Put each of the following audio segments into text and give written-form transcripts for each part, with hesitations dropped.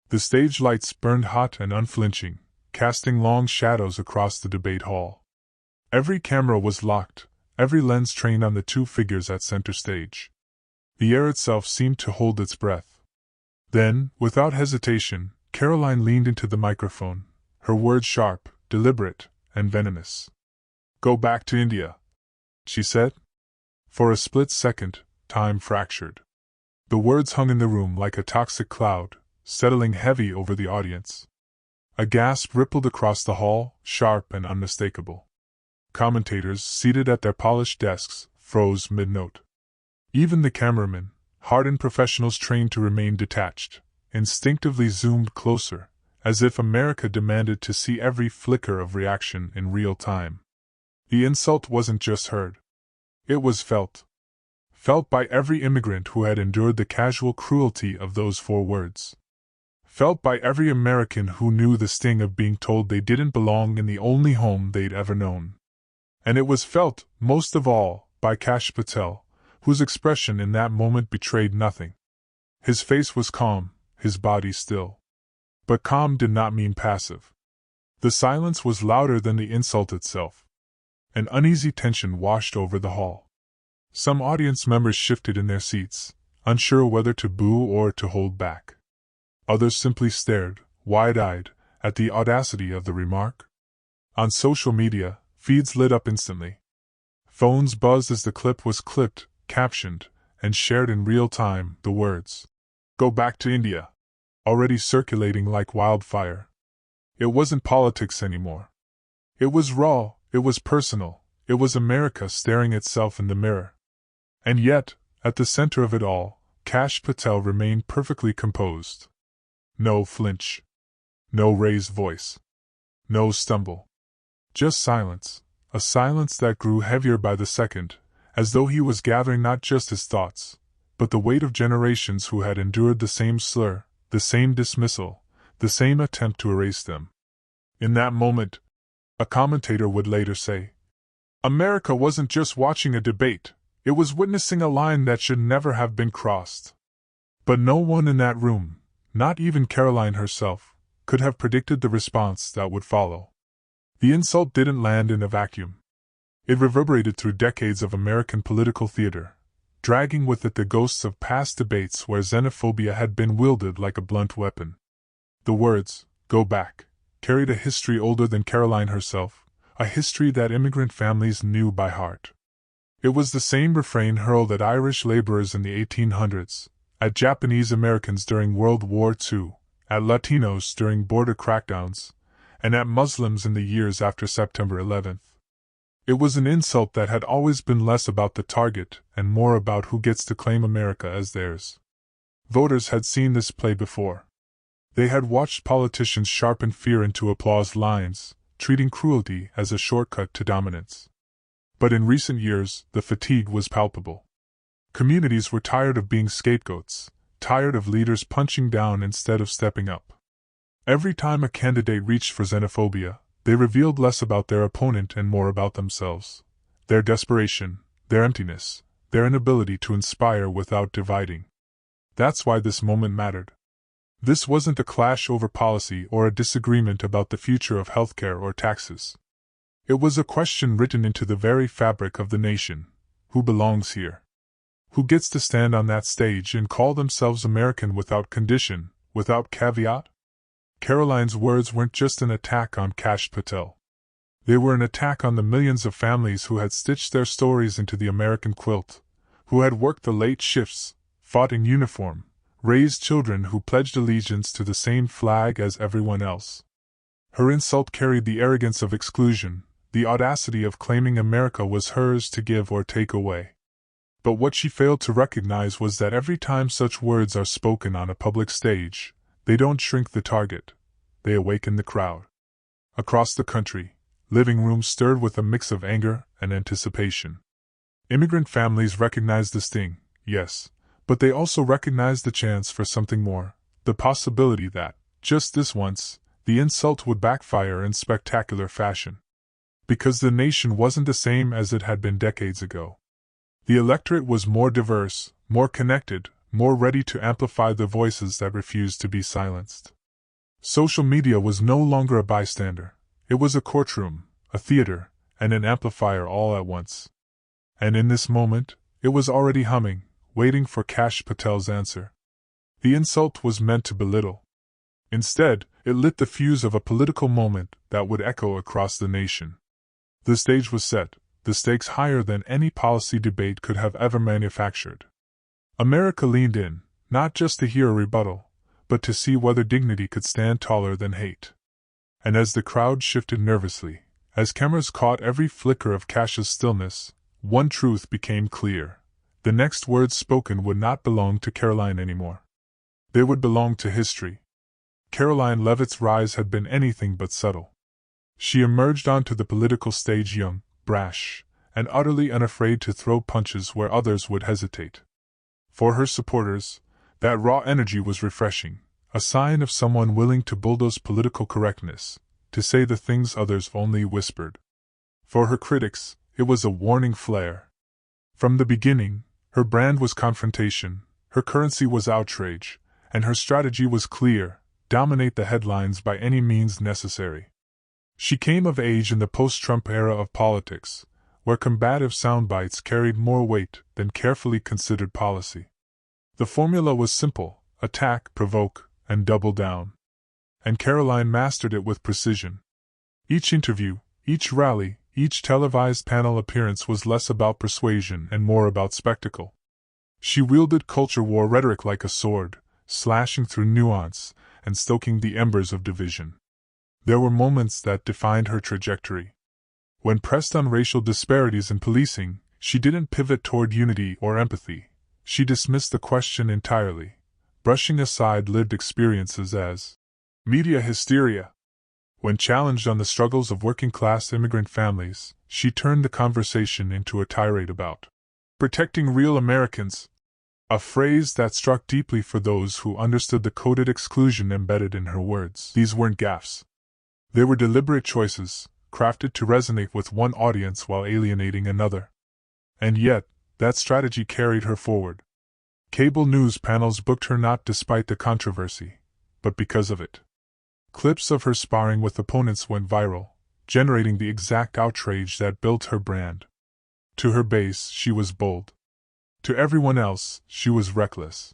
The stage lights burned hot and unflinching, casting long shadows across the debate hall. Every camera was locked, every lens trained on the two figures at center stage. The air itself seemed to hold its breath. Then, without hesitation, Karoline leaned into the microphone, her words sharp, deliberate, and venomous. "Go back to India," she said. For a split second, time fractured. The words hung in the room like a toxic cloud, settling heavy over the audience. A gasp rippled across the hall, sharp and unmistakable. Commentators, seated at their polished desks, froze mid-note. Even the cameramen, hardened professionals trained to remain detached, instinctively zoomed closer, as if America demanded to see every flicker of reaction in real time. The insult wasn't just heard. It was felt. Felt by every immigrant who had endured the casual cruelty of those 4 words. Felt by every American who knew the sting of being told they didn't belong in the only home they'd ever known. And it was felt, most of all, by Kash Patel, whose expression in that moment betrayed nothing. His face was calm, his body still. But calm did not mean passive. The silence was louder than the insult itself. An uneasy tension washed over the hall. Some audience members shifted in their seats, unsure whether to boo or to hold back. Others simply stared, wide-eyed, at the audacity of the remark. On social media, feeds lit up instantly. Phones buzzed as the clip was clipped, captioned, and shared in real time, the words, "Go back to India," already circulating like wildfire. It wasn't politics anymore. It was raw, it was personal, it was America staring itself in the mirror. And yet, at the center of it all, Kash Patel remained perfectly composed. No flinch. No raised voice. No stumble. Just silence, a silence that grew heavier by the second, as though he was gathering not just his thoughts, but the weight of generations who had endured the same slur, the same dismissal, the same attempt to erase them. In that moment, a commentator would later say, "America wasn't just watching a debate, it was witnessing a line that should never have been crossed." But no one in that room, not even Karoline herself, could have predicted the response that would follow. The insult didn't land in a vacuum. It reverberated through decades of American political theater, dragging with it the ghosts of past debates where xenophobia had been wielded like a blunt weapon. The words, "Go back," carried a history older than Karoline herself, a history that immigrant families knew by heart. It was the same refrain hurled at Irish laborers in the 1800s, at Japanese Americans during World War II, at Latinos during border crackdowns, and at Muslims in the years after September 11th. It was an insult that had always been less about the target and more about who gets to claim America as theirs. Voters had seen this play before. They had watched politicians sharpen fear into applause lines, treating cruelty as a shortcut to dominance. But in recent years, the fatigue was palpable. Communities were tired of being scapegoats, tired of leaders punching down instead of stepping up. Every time a candidate reached for xenophobia, they revealed less about their opponent and more about themselves, their desperation, their emptiness, their inability to inspire without dividing. That's why this moment mattered. This wasn't a clash over policy or a disagreement about the future of healthcare or taxes. It was a question written into the very fabric of the nation: who belongs here? Who gets to stand on that stage and call themselves American without condition, without caveat? Karoline's words weren't just an attack on Kash Patel. They were an attack on the millions of families who had stitched their stories into the American quilt, who had worked the late shifts, fought in uniform, raised children who pledged allegiance to the same flag as everyone else. Her insult carried the arrogance of exclusion, the audacity of claiming America was hers to give or take away. But what she failed to recognize was that every time such words are spoken on a public stage, they don't shrink the target, they awaken the crowd. Across the country, living rooms stirred with a mix of anger and anticipation. Immigrant families recognized the sting, yes, but they also recognized the chance for something more, the possibility that, just this once, the insult would backfire in spectacular fashion. Because the nation wasn't the same as it had been decades ago. The electorate was more diverse, more connected, more ready to amplify the voices that refused to be silenced. Social media was no longer a bystander. It was a courtroom, a theater, and an amplifier all at once. And in this moment, it was already humming, waiting for Kash Patel's answer. The insult was meant to belittle. Instead, it lit the fuse of a political moment that would echo across the nation. The stage was set, the stakes higher than any policy debate could have ever manufactured. America leaned in, not just to hear a rebuttal, but to see whether dignity could stand taller than hate. And as the crowd shifted nervously, as cameras caught every flicker of Kash's stillness, one truth became clear. The next words spoken would not belong to Karoline anymore. They would belong to history. Karoline Leavitt's rise had been anything but subtle. She emerged onto the political stage young, brash, and utterly unafraid to throw punches where others would hesitate. For her supporters, that raw energy was refreshing, a sign of someone willing to bulldoze political correctness, to say the things others only whispered. For her critics, it was a warning flare. From the beginning, her brand was confrontation, her currency was outrage, and her strategy was clear: dominate the headlines by any means necessary. She came of age in the post-Trump era of politics, where combative soundbites carried more weight than carefully considered policy. The formula was simple: attack, provoke, and double down. And Karoline mastered it with precision. Each interview, each rally, each televised panel appearance was less about persuasion and more about spectacle. She wielded culture war rhetoric like a sword, slashing through nuance and stoking the embers of division. There were moments that defined her trajectory. When pressed on racial disparities in policing, she didn't pivot toward unity or empathy. She dismissed the question entirely, brushing aside lived experiences as media hysteria. When challenged on the struggles of working-class immigrant families, she turned the conversation into a tirade about protecting real Americans, a phrase that struck deeply for those who understood the coded exclusion embedded in her words. These weren't gaffes. They were deliberate choices, crafted to resonate with one audience while alienating another. And yet, that strategy carried her forward. Cable news panels booked her not despite the controversy, but because of it. Clips of her sparring with opponents went viral, generating the exact outrage that built her brand. To her base, she was bold. To everyone else, she was reckless.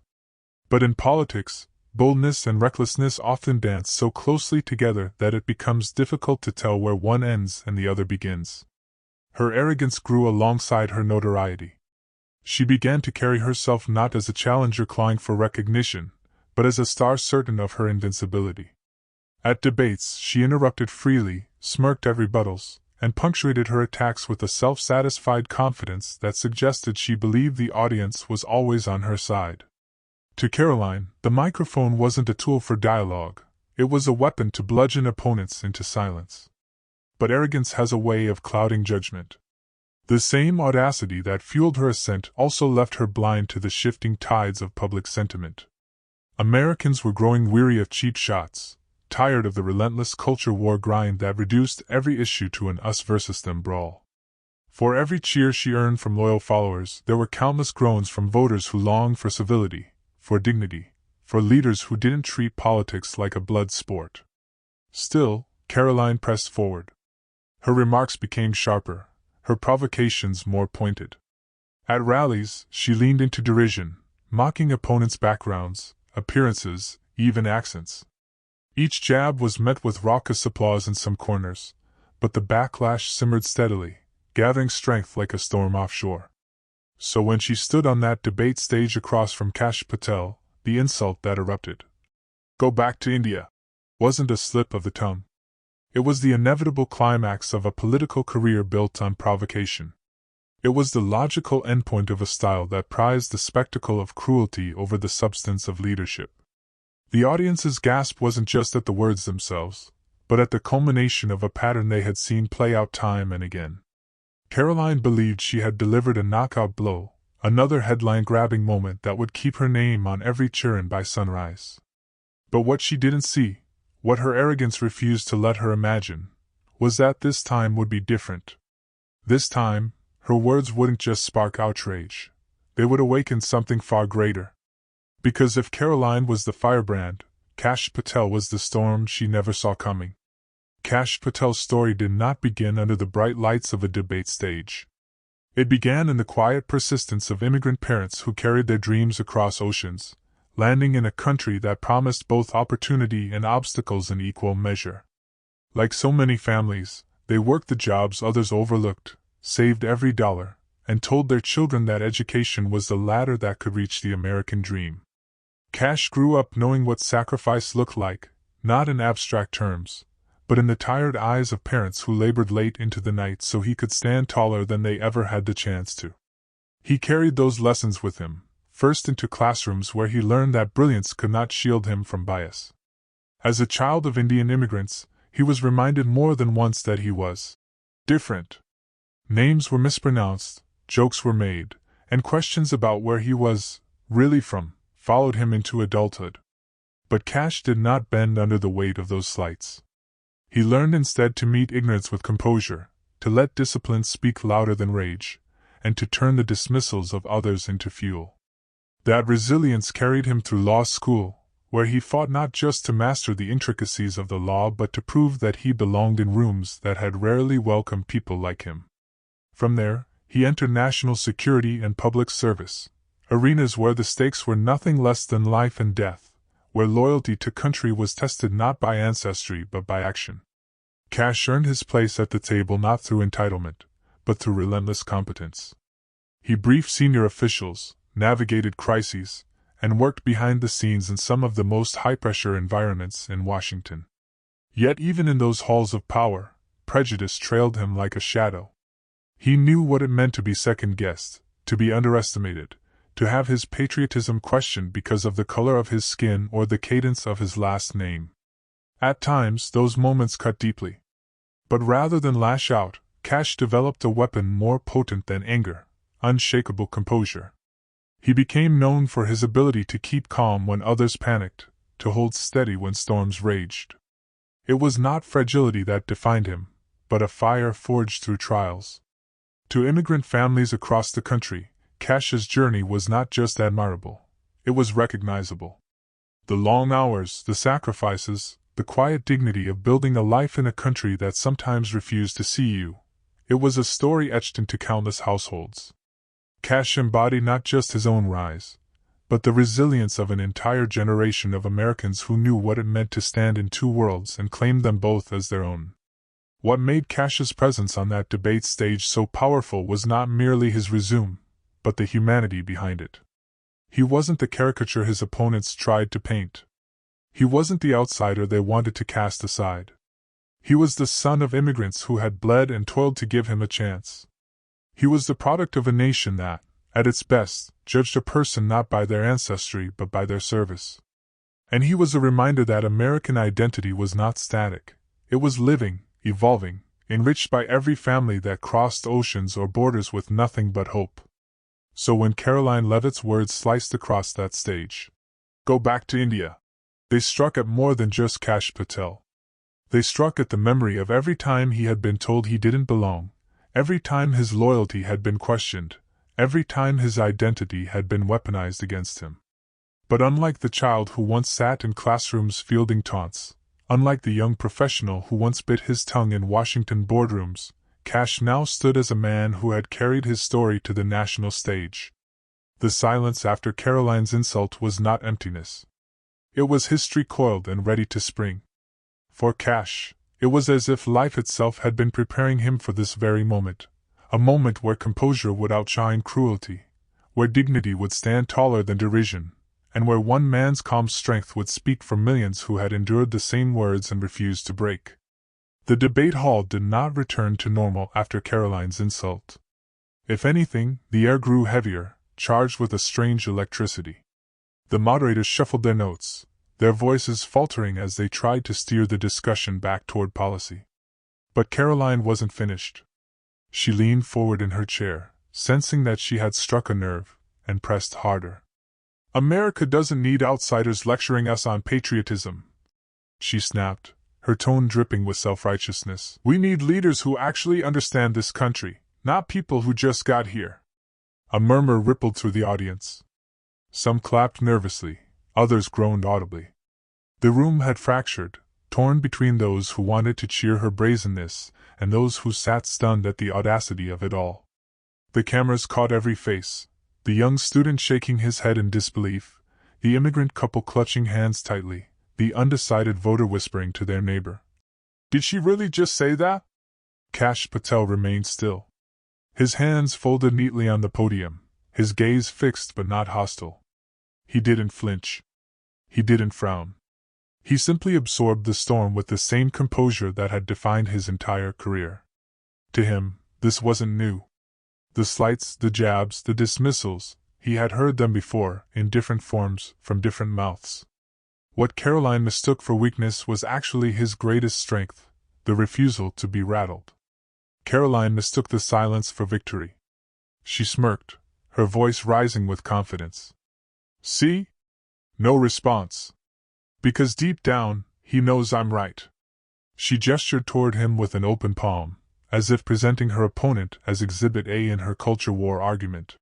But in politics, boldness and recklessness often dance so closely together that it becomes difficult to tell where one ends and the other begins. Her arrogance grew alongside her notoriety. She began to carry herself not as a challenger clawing for recognition, but as a star certain of her invincibility. At debates, she interrupted freely, smirked at rebuttals, and punctuated her attacks with a self-satisfied confidence that suggested she believed the audience was always on her side. To Karoline, the microphone wasn't a tool for dialogue, it was a weapon to bludgeon opponents into silence. But arrogance has a way of clouding judgment. The same audacity that fueled her ascent also left her blind to the shifting tides of public sentiment. Americans were growing weary of cheap shots, tired of the relentless culture war grind that reduced every issue to an us versus them brawl. For every cheer she earned from loyal followers, there were countless groans from voters who longed for civility, for dignity, for leaders who didn't treat politics like a blood sport. Still, Karoline pressed forward. Her remarks became sharper, her provocations more pointed. At rallies, she leaned into derision, mocking opponents' backgrounds, appearances, even accents. Each jab was met with raucous applause in some corners, but the backlash simmered steadily, gathering strength like a storm offshore. So when she stood on that debate stage across from Kash Patel, the insult that erupted, "Go back to India," wasn't a slip of the tongue. It was the inevitable climax of a political career built on provocation. It was the logical endpoint of a style that prized the spectacle of cruelty over the substance of leadership. The audience's gasp wasn't just at the words themselves, but at the culmination of a pattern they had seen play out time and again. Karoline believed she had delivered a knockout blow, another headline-grabbing moment that would keep her name on every churn by sunrise. But what she didn't see, what her arrogance refused to let her imagine, was that this time would be different. This time, her words wouldn't just spark outrage, they would awaken something far greater. Because if Karoline was the firebrand, Kash Patel was the storm she never saw coming. Kash Patel's story did not begin under the bright lights of a debate stage. It began in the quiet persistence of immigrant parents who carried their dreams across oceans, landing in a country that promised both opportunity and obstacles in equal measure. Like so many families, they worked the jobs others overlooked, saved every dollar, and told their children that education was the ladder that could reach the American dream. Kash grew up knowing what sacrifice looked like, not in abstract terms, but in the tired eyes of parents who labored late into the night so he could stand taller than they ever had the chance to. He carried those lessons with him, first into classrooms where he learned that brilliance could not shield him from bias. As a child of Indian immigrants, he was reminded more than once that he was different. Names were mispronounced, jokes were made, and questions about where he was really from followed him into adulthood. But Kash did not bend under the weight of those slights. He learned instead to meet ignorance with composure, to let discipline speak louder than rage, and to turn the dismissals of others into fuel. That resilience carried him through law school, where he fought not just to master the intricacies of the law but to prove that he belonged in rooms that had rarely welcomed people like him. From there, he entered national security and public service, arenas where the stakes were nothing less than life and death, where loyalty to country was tested not by ancestry but by action. Kash earned his place at the table not through entitlement, but through relentless competence. He briefed senior officials, navigated crises, and worked behind the scenes in some of the most high-pressure environments in Washington. Yet even in those halls of power, prejudice trailed him like a shadow. He knew what it meant to be second-guessed, to be underestimated, to have his patriotism questioned because of the color of his skin or the cadence of his last name. At times, those moments cut deeply. But rather than lash out, Kash developed a weapon more potent than anger: unshakable composure. He became known for his ability to keep calm when others panicked, to hold steady when storms raged. It was not fragility that defined him, but a fire forged through trials. To immigrant families across the country, Kash's journey was not just admirable, it was recognizable. The long hours, the sacrifices, the quiet dignity of building a life in a country that sometimes refused to see you, it was a story etched into countless households. Kash embodied not just his own rise, but the resilience of an entire generation of Americans who knew what it meant to stand in two worlds and claim them both as their own. What made Kash's presence on that debate stage so powerful was not merely his resume, but the humanity behind it. He wasn't the caricature his opponents tried to paint. He wasn't the outsider they wanted to cast aside. He was the son of immigrants who had bled and toiled to give him a chance. He was the product of a nation that, at its best, judged a person not by their ancestry but by their service. And he was a reminder that American identity was not static. It was living, evolving, enriched by every family that crossed oceans or borders with nothing but hope. So when Karoline Leavitt's words sliced across that stage, "Go back to India," they struck at more than just Kash Patel. They struck at the memory of every time he had been told he didn't belong, every time his loyalty had been questioned, every time his identity had been weaponized against him. But unlike the child who once sat in classrooms fielding taunts, unlike the young professional who once bit his tongue in Washington boardrooms, Kash now stood as a man who had carried his story to the national stage. The silence after Karoline's insult was not emptiness. It was history coiled and ready to spring. For Kash, it was as if life itself had been preparing him for this very moment, a moment where composure would outshine cruelty, where dignity would stand taller than derision, and where one man's calm strength would speak for millions who had endured the same words and refused to break. The debate hall did not return to normal after Karoline's insult. If anything, the air grew heavier, charged with a strange electricity. The moderators shuffled their notes, their voices faltering as they tried to steer the discussion back toward policy. But Karoline wasn't finished. She leaned forward in her chair, sensing that she had struck a nerve, and pressed harder. "America doesn't need outsiders lecturing us on patriotism," she snapped, her tone dripping with self-righteousness. "We need leaders who actually understand this country, not people who just got here." A murmur rippled through the audience. Some clapped nervously, others groaned audibly. The room had fractured, torn between those who wanted to cheer her brazenness and those who sat stunned at the audacity of it all. The cameras caught every face, the young student shaking his head in disbelief, the immigrant couple clutching hands tightly, the undecided voter whispering to their neighbor. "Did she really just say that?" Kash Patel remained still. His hands folded neatly on the podium, his gaze fixed but not hostile. He didn't flinch. He didn't frown. He simply absorbed the storm with the same composure that had defined his entire career. To him, this wasn't new. The slights, the jabs, the dismissals, he had heard them before, in different forms, from different mouths. What Karoline mistook for weakness was actually his greatest strength, the refusal to be rattled. Karoline mistook the silence for victory. She smirked, her voice rising with confidence. "See? No response. Because deep down, he knows I'm right." She gestured toward him with an open palm, as if presenting her opponent as Exhibit A in her culture war argument.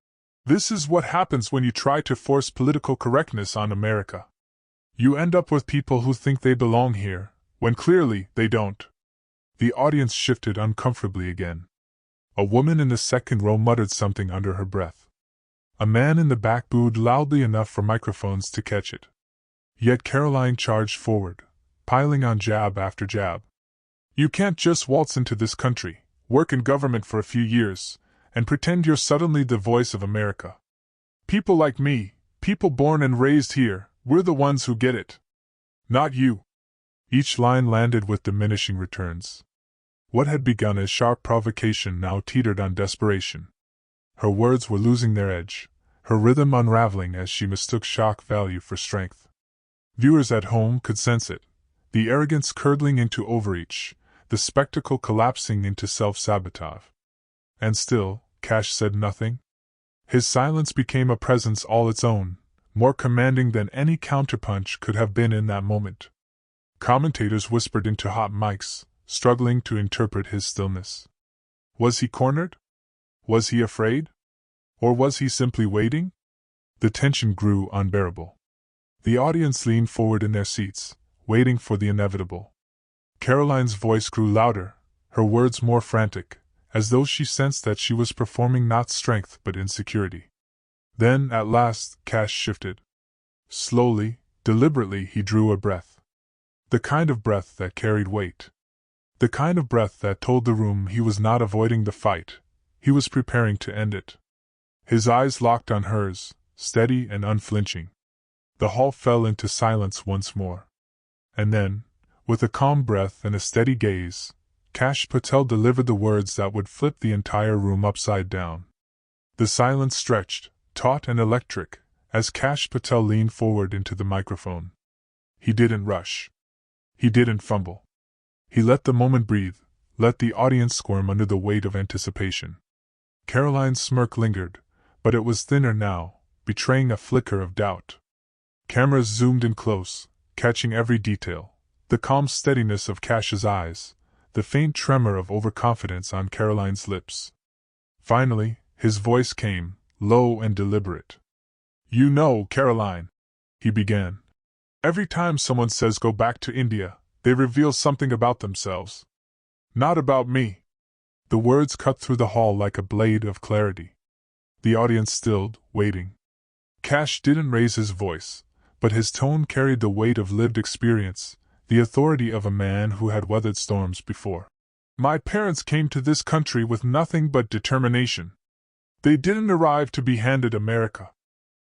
"This is what happens when you try to force political correctness on America. You end up with people who think they belong here, when clearly they don't." The audience shifted uncomfortably again. A woman in the second row muttered something under her breath. A man in the back booed loudly enough for microphones to catch it. Yet Karoline charged forward, piling on jab after jab. "You can't just waltz into this country, work in government for a few years, and pretend you're suddenly the voice of America. People like me, people born and raised here, we're the ones who get it. Not you." Each line landed with diminishing returns. What had begun as sharp provocation now teetered on desperation. Her words were losing their edge, her rhythm unraveling as she mistook shock value for strength. Viewers at home could sense it, the arrogance curdling into overreach, the spectacle collapsing into self-sabotage. And still, Kash said nothing. His silence became a presence all its own, more commanding than any counterpunch could have been in that moment. Commentators whispered into hot mics, struggling to interpret his stillness. Was he cornered? Was he afraid? Or was he simply waiting? The tension grew unbearable. The audience leaned forward in their seats, waiting for the inevitable. Karoline's voice grew louder, her words more frantic, as though she sensed that she was performing not strength but insecurity. Then, at last, Kash shifted. Slowly, deliberately he drew a breath. The kind of breath that carried weight. The kind of breath that told the room he was not avoiding the fight, he was preparing to end it. His eyes locked on hers, steady and unflinching. The hall fell into silence once more. And then, with a calm breath and a steady gaze, Kash Patel delivered the words that would flip the entire room upside down. The silence stretched, taut and electric, as Kash Patel leaned forward into the microphone. He didn't rush. He didn't fumble. He let the moment breathe, let the audience squirm under the weight of anticipation. Karoline's smirk lingered, but it was thinner now, betraying a flicker of doubt. Cameras zoomed in close, catching every detail, the calm steadiness of Kash's eyes, the faint tremor of overconfidence on Karoline's lips. Finally, his voice came, low and deliberate. "You know, Karoline," he began. "Every time someone says go back to India, they reveal something about themselves. Not about me." The words cut through the hall like a blade of clarity. The audience stilled, waiting. Kash didn't raise his voice, but his tone carried the weight of lived experience, the authority of a man who had weathered storms before. "My parents came to this country with nothing but determination. They didn't arrive to be handed America.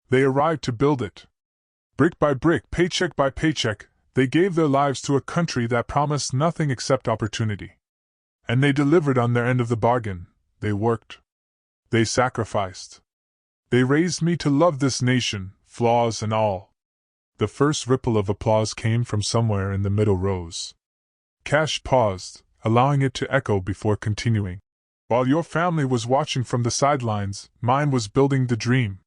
They arrived to build it. Brick by brick, paycheck by paycheck, they gave their lives to a country that promised nothing except opportunity. And they delivered on their end of the bargain. They worked. They sacrificed. They raised me to love this nation, flaws and all." The first ripple of applause came from somewhere in the middle rows. Kash paused, allowing it to echo before continuing. "While your family was watching from the sidelines, mine was building the dream.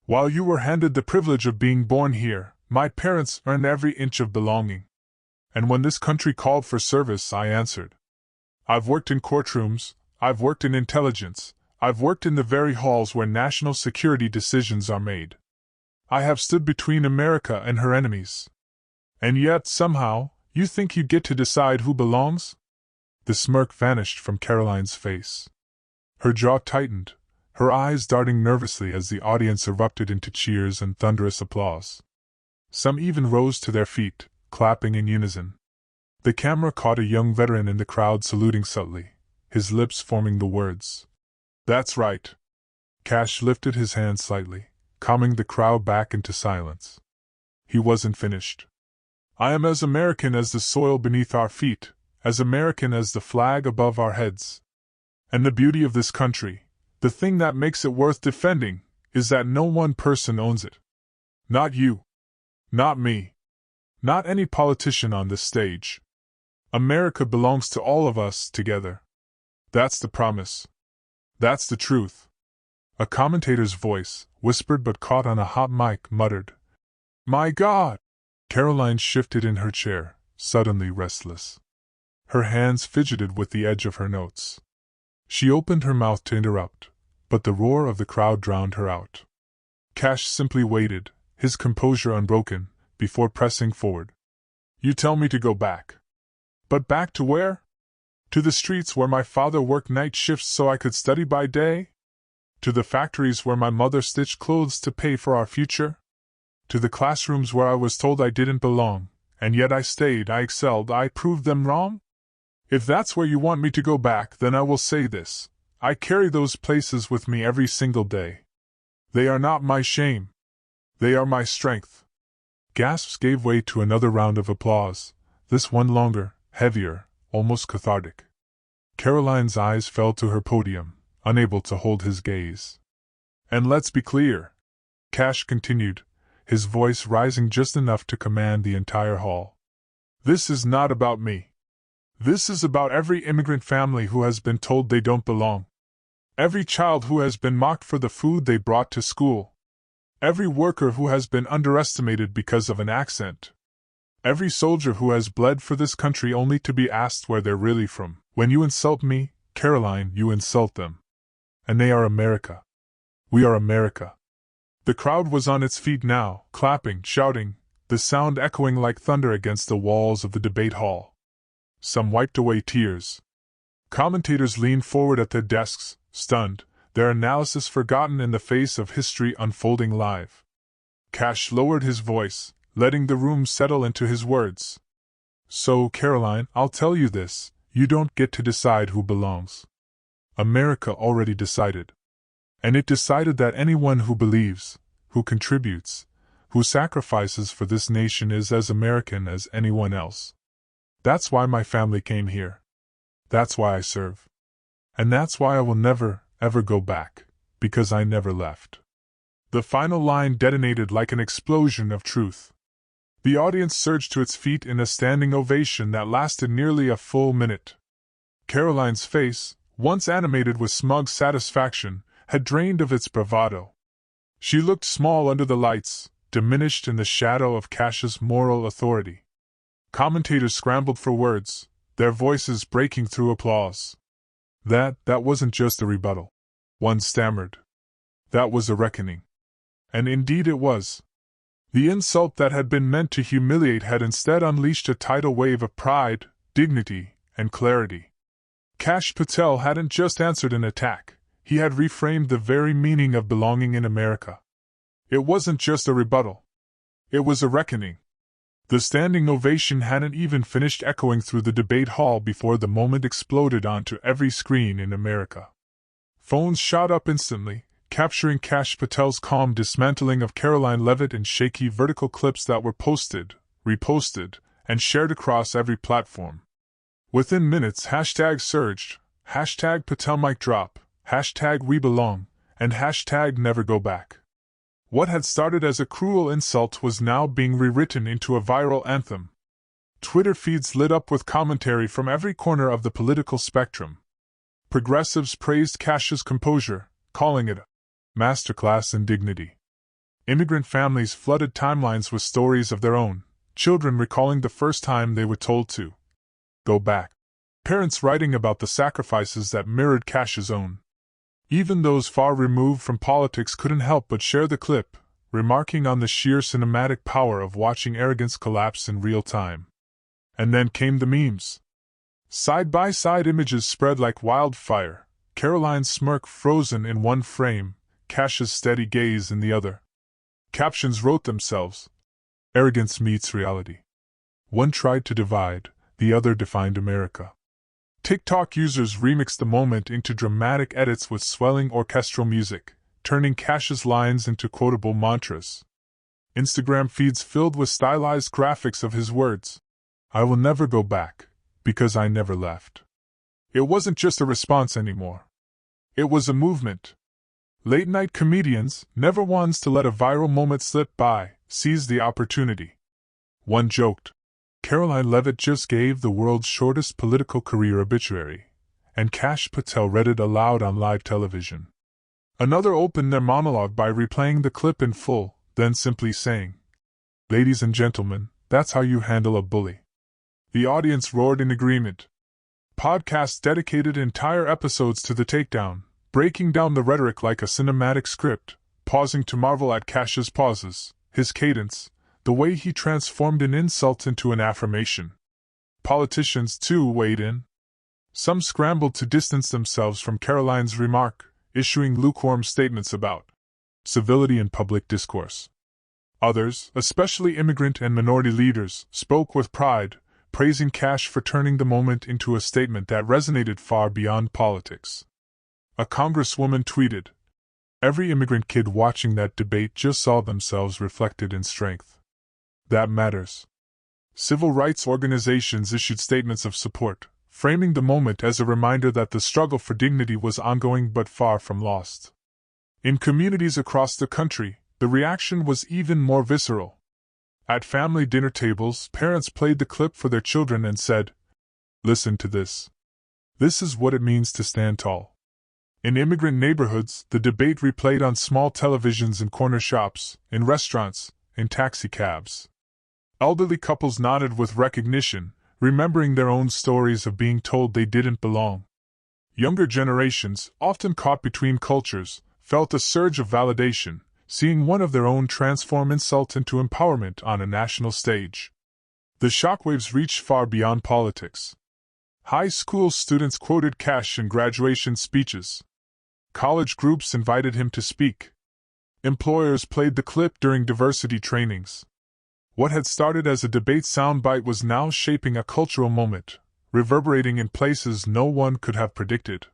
While you were handed the privilege of being born here, my parents earned every inch of belonging. And when this country called for service, I answered. I've worked in courtrooms, I've worked in intelligence, I've worked in the very halls where national security decisions are made. I have stood between America and her enemies. And yet, somehow, you think you get to decide who belongs? The smirk vanished from Karoline's face. Her jaw tightened, her eyes darting nervously as the audience erupted into cheers and thunderous applause. Some even rose to their feet, clapping in unison. The camera caught a young veteran in the crowd saluting subtly, his lips forming the words, "That's right." Kash lifted his hand slightly, calming the crowd back into silence. He wasn't finished. "I am as American as the soil beneath our feet, as American as the flag above our heads. And the beauty of this country, the thing that makes it worth defending, is that no one person owns it. Not you. Not me. Not any politician on this stage. America belongs to all of us together. That's the promise. That's the truth." A commentator's voice, whispered but caught on a hot mic, muttered, "My God!" Karoline shifted in her chair, suddenly restless. Her hands fidgeted with the edge of her notes. She opened her mouth to interrupt, but the roar of the crowd drowned her out. Kash simply waited, his composure unbroken, before pressing forward. "You tell me to go back. But back to where? To the streets where my father worked night shifts so I could study by day? To the factories where my mother stitched clothes to pay for our future? To the classrooms where I was told I didn't belong, and yet I stayed, I excelled, I proved them wrong? If that's where you want me to go back, then I will say this: I carry those places with me every single day. They are not my shame. They are my strength." Gasps gave way to another round of applause, this one longer, heavier, almost cathartic. Karoline's eyes fell to her podium, unable to hold his gaze. "And let's be clear," Kash continued, his voice rising just enough to command the entire hall. "This is not about me. This is about every immigrant family who has been told they don't belong. Every child who has been mocked for the food they brought to school. Every worker who has been underestimated because of an accent. Every soldier who has bled for this country only to be asked where they're really from. When you insult me, Karoline, you insult them. And they are America. We are America." The crowd was on its feet now, clapping, shouting, the sound echoing like thunder against the walls of the debate hall. Some wiped away tears. Commentators leaned forward at their desks, stunned, their analysis forgotten in the face of history unfolding live. Kash lowered his voice, letting the room settle into his words. "So, Karoline, I'll tell you this: you don't get to decide who belongs. America already decided. And it decided that anyone who believes, who contributes, who sacrifices for this nation is as American as anyone else. That's why my family came here. That's why I serve. And that's why I will never, ever go back, because I never left." The final line detonated like an explosion of truth. The audience surged to its feet in a standing ovation that lasted nearly a full minute. Karoline's face, once animated with smug satisfaction, had drained of its bravado. She looked small under the lights, diminished in the shadow of Kash's moral authority. Commentators scrambled for words, their voices breaking through applause. That wasn't just a rebuttal," one stammered. "That was a reckoning." And indeed it was. The insult that had been meant to humiliate had instead unleashed a tidal wave of pride, dignity, and clarity. Kash Patel hadn't just answered an attack, he had reframed the very meaning of belonging in America. It wasn't just a rebuttal. It was a reckoning. The standing ovation hadn't even finished echoing through the debate hall before the moment exploded onto every screen in America. Phones shot up instantly, capturing Kash Patel's calm dismantling of Karoline Leavitt in shaky vertical clips that were posted, reposted, and shared across every platform. Within minutes, hashtags surged, hashtag Patel mic drop, hashtag we belong, and hashtag never go back. What had started as a cruel insult was now being rewritten into a viral anthem. Twitter feeds lit up with commentary from every corner of the political spectrum. Progressives praised Kash's composure, calling it a masterclass in dignity. Immigrant families flooded timelines with stories of their own, children recalling the first time they were told to go back. Parents writing about the sacrifices that mirrored Kash's own. Even those far removed from politics couldn't help but share the clip, remarking on the sheer cinematic power of watching arrogance collapse in real time. And then came the memes. Side-by-side images spread like wildfire, Karoline's smirk frozen in one frame, Kash's steady gaze in the other. Captions wrote themselves. Arrogance meets reality. One tried to divide, the other defined America. TikTok users remixed the moment into dramatic edits with swelling orchestral music, turning Kash's lines into quotable mantras. Instagram feeds filled with stylized graphics of his words. I will never go back, because I never left. It wasn't just a response anymore. It was a movement. Late-night comedians, never ones to let a viral moment slip by, seized the opportunity. One joked, Karoline Leavitt just gave the world's shortest political career obituary, and Kash Patel read it aloud on live television. Another opened their monologue by replaying the clip in full, then simply saying, Ladies and gentlemen, that's how you handle a bully. The audience roared in agreement. Podcasts dedicated entire episodes to the takedown, breaking down the rhetoric like a cinematic script, pausing to marvel at Kash's pauses, his cadence, the way he transformed an insult into an affirmation. Politicians, too, weighed in. Some scrambled to distance themselves from Karoline's remark, issuing lukewarm statements about civility in public discourse. Others, especially immigrant and minority leaders, spoke with pride, praising Kash for turning the moment into a statement that resonated far beyond politics. A congresswoman tweeted, Every immigrant kid watching that debate just saw themselves reflected in strength. That matters. Civil rights organizations issued statements of support, framing the moment as a reminder that the struggle for dignity was ongoing but far from lost. In communities across the country, the reaction was even more visceral. At family dinner tables, parents played the clip for their children and said, Listen to this. This is what it means to stand tall. In immigrant neighborhoods, the debate replayed on small televisions in corner shops, in restaurants, in taxicabs. Elderly couples nodded with recognition, remembering their own stories of being told they didn't belong. Younger generations, often caught between cultures, felt a surge of validation, seeing one of their own transform insult into empowerment on a national stage. The shockwaves reached far beyond politics. High school students quoted Kash in graduation speeches. College groups invited him to speak. Employers played the clip during diversity trainings. What had started as a debate soundbite was now shaping a cultural moment, reverberating in places no one could have predicted.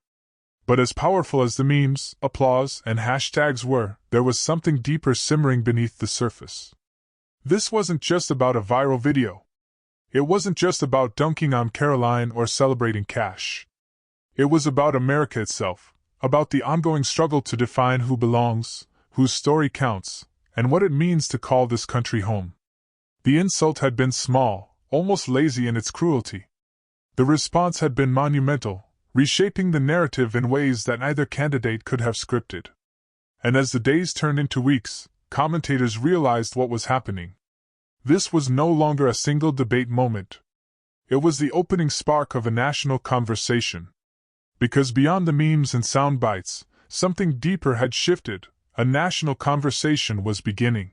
But as powerful as the memes, applause, and hashtags were, there was something deeper simmering beneath the surface. This wasn't just about a viral video. It wasn't just about dunking on Karoline or celebrating Kash. It was about America itself, about the ongoing struggle to define who belongs, whose story counts, and what it means to call this country home. The insult had been small, almost lazy in its cruelty. The response had been monumental, reshaping the narrative in ways that neither candidate could have scripted. And as the days turned into weeks, commentators realized what was happening. This was no longer a single debate moment. It was the opening spark of a national conversation. Because beyond the memes and sound bites, something deeper had shifted, a national conversation was beginning.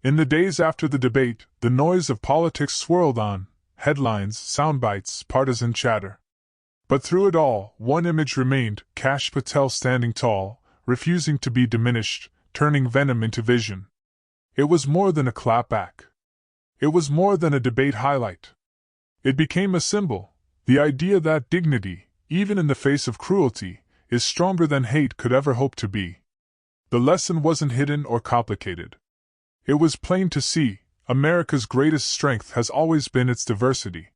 In the days after the debate, the noise of politics swirled on, headlines, sound bites, partisan chatter. But through it all, one image remained, Kash Patel standing tall, refusing to be diminished, turning venom into vision. It was more than a clapback. It was more than a debate highlight. It became a symbol, the idea that dignity, even in the face of cruelty, is stronger than hate could ever hope to be. The lesson wasn't hidden or complicated. It was plain to see, America's greatest strength has always been its diversity.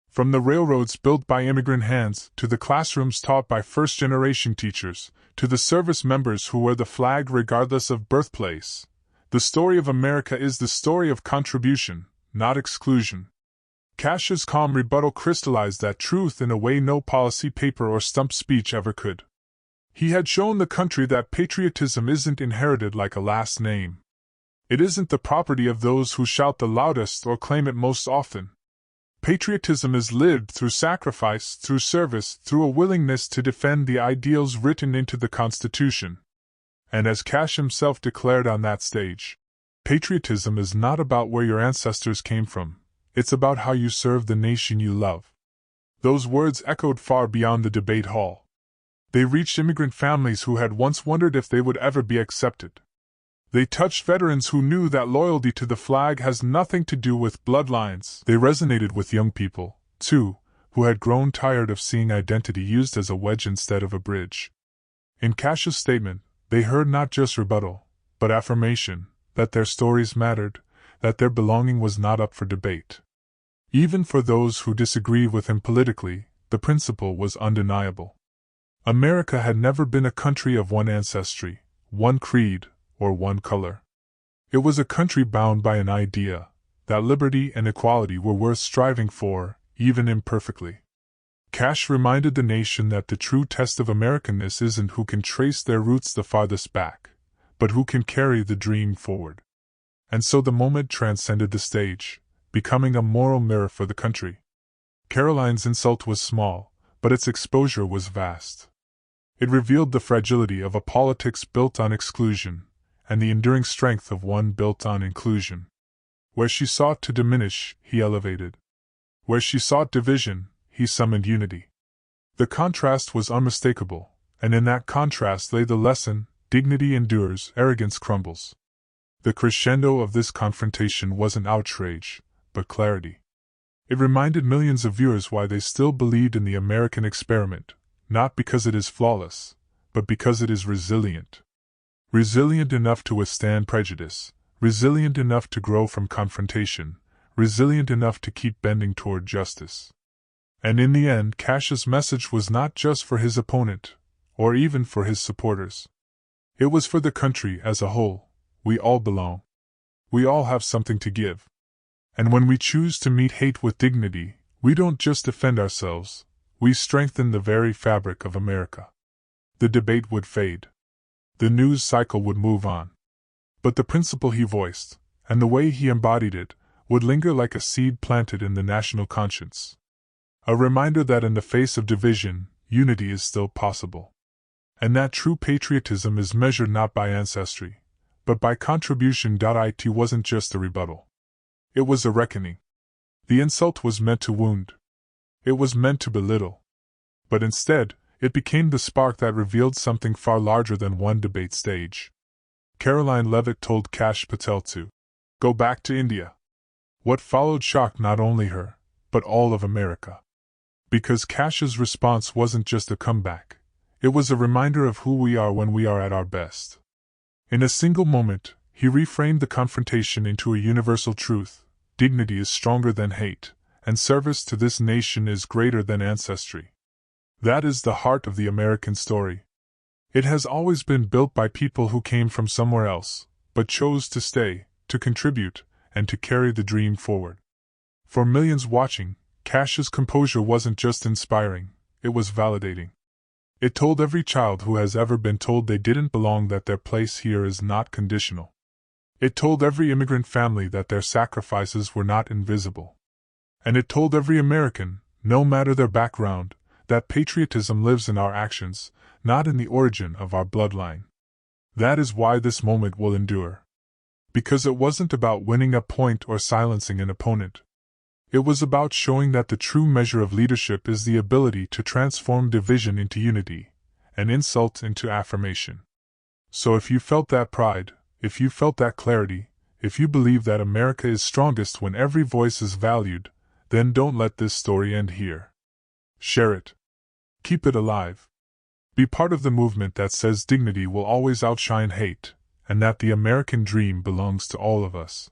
From the railroads built by immigrant hands, to the classrooms taught by first-generation teachers, to the service members who wear the flag regardless of birthplace, the story of America is the story of contribution, not exclusion. Kash's calm rebuttal crystallized that truth in a way no policy paper or stump speech ever could. He had shown the country that patriotism isn't inherited like a last name. It isn't the property of those who shout the loudest or claim it most often. Patriotism is lived through sacrifice, through service, through a willingness to defend the ideals written into the Constitution. And as Kash himself declared on that stage, patriotism is not about where your ancestors came from, it's about how you serve the nation you love. Those words echoed far beyond the debate hall. They reached immigrant families who had once wondered if they would ever be accepted. They touched veterans who knew that loyalty to the flag has nothing to do with bloodlines. They resonated with young people, too, who had grown tired of seeing identity used as a wedge instead of a bridge. In Kash's statement, they heard not just rebuttal, but affirmation, that their stories mattered, that their belonging was not up for debate. Even for those who disagreed with him politically, the principle was undeniable. America had never been a country of one ancestry, one creed, or one color. It was a country bound by an idea, that liberty and equality were worth striving for, even imperfectly. Kash reminded the nation that the true test of Americanness isn't who can trace their roots the farthest back, but who can carry the dream forward. And so the moment transcended the stage, becoming a moral mirror for the country. Karoline's insult was small, but its exposure was vast. It revealed the fragility of a politics built on exclusion, and the enduring strength of one built on inclusion. Where she sought to diminish, he elevated. Where she sought division, he summoned unity. The contrast was unmistakable, and in that contrast lay the lesson: dignity endures, arrogance crumbles. The crescendo of this confrontation wasn't outrage, but clarity. It reminded millions of viewers why they still believed in the American experiment, not because it is flawless, but because it is resilient. Resilient enough to withstand prejudice, resilient enough to grow from confrontation, resilient enough to keep bending toward justice. And in the end, Kash's message was not just for his opponent, or even for his supporters. It was for the country as a whole. We all belong. We all have something to give. And when we choose to meet hate with dignity, we don't just defend ourselves, we strengthen the very fabric of America. The debate would fade. The news cycle would move on. But the principle he voiced, and the way he embodied it, would linger like a seed planted in the national conscience. A reminder that in the face of division, unity is still possible. And that true patriotism is measured not by ancestry, but by contribution. It wasn't just a rebuttal. It was a reckoning. The insult was meant to wound. It was meant to belittle. But instead, it became the spark that revealed something far larger than one debate stage. Karoline Leavitt told Kash Patel to go back to India. What followed shocked not only her, but all of America. Because Kash's response wasn't just a comeback, it was a reminder of who we are when we are at our best. In a single moment, he reframed the confrontation into a universal truth: dignity is stronger than hate, and service to this nation is greater than ancestry. That is the heart of the American story. It has always been built by people who came from somewhere else, but chose to stay, to contribute, and to carry the dream forward. For millions watching, Kash's composure wasn't just inspiring, it was validating. It told every child who has ever been told they didn't belong that their place here is not conditional. It told every immigrant family that their sacrifices were not invisible. And it told every American, no matter their background, that patriotism lives in our actions, not in the origin of our bloodline. That is why this moment will endure. Because it wasn't about winning a point or silencing an opponent. It was about showing that the true measure of leadership is the ability to transform division into unity, and insult into affirmation. So if you felt that pride, if you felt that clarity, if you believe that America is strongest when every voice is valued, then don't let this story end here. Share it. Keep it alive. Be part of the movement that says dignity will always outshine hate, and that the American dream belongs to all of us.